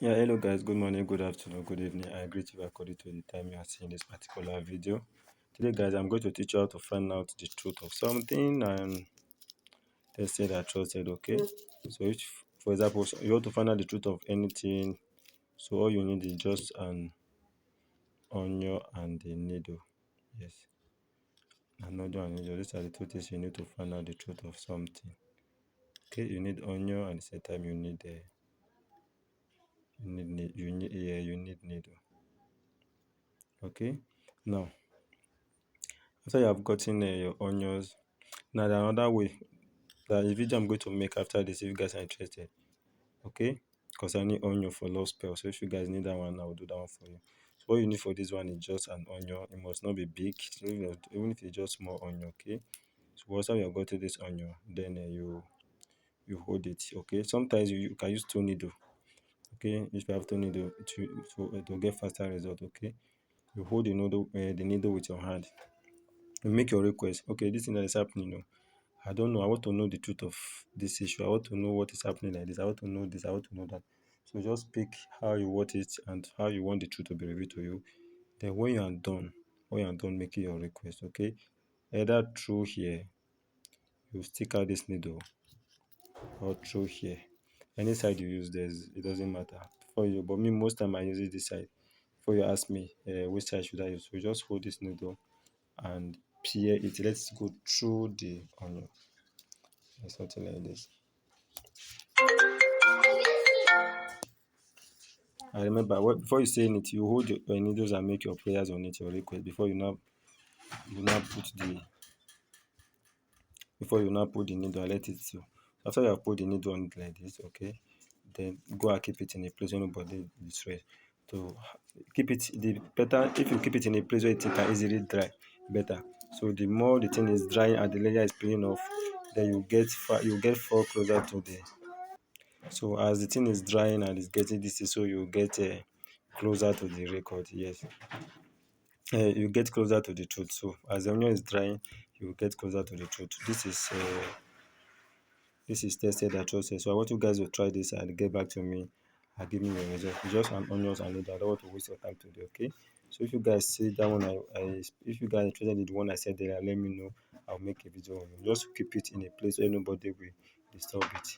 Yeah, hello guys, good morning, good afternoon, good evening. I greet you according to the time you are seeing this particular video. Today guys, I'm going to teach you how to find out the truth of something and they say that trusted, okay? So if for example you want to find out the truth of anything, so all you need is just an onion and a needle. Yes. An onion and needle. These are the two things you need to find out the truth of something. Okay, you need onion and at the same time you need needle. Okay. Now after you have gotten your onions, now there another way that the video I'm going to make after this if you guys are interested. Okay, because I need onion for love spell. So if you guys need that one, I will do that one for you. So what you need for this one is just an onion. It must not be big. So even if it's just small onion, okay. So once you have gotten this onion, then you hold it. Okay. Sometimes you can use two needle. Okay, if you have two needle to get faster result. Okay, you hold the needle with your hand. You make your request. Okay, this thing that is happening. I don't know. I want to know the truth of this issue. I want to know what is happening like this. I want to know this. I want to know that. So just pick how you want it and how you want the truth to be revealed to you. Then when you are done making your request, okay, either through here, you stick out this needle, or through here. Any side you use, it doesn't matter for you. But me, most time I use it this side. Before you ask me, which side should I use? So just hold this needle and peer it. Let's go through the onion. Something like this. I remember before you saying it, you hold your needles and make your prayers on it, your request before you now put the needle and let it so. After you have put the needle on it like this, okay, then go and keep it in a place where nobody destroy. So keep it the better if you keep it in a place where it can easily dry, better. So the more the thing is drying and the layer is peeling off, then you get far closer to the. So as the thing is drying and it's getting this, so you get closer to the record. Yes, you get closer to the truth. So as the onion is drying, you get closer to the truth. This is tested and trusted. So I want you guys to try this and get back to me and give me your result. It's just an onions and needle. I don't want to waste your time today. Okay. So if you guys see that one, if you guys are interested in the one I said there, let me know. I'll make a video on it. Just keep it in a place where nobody will disturb it.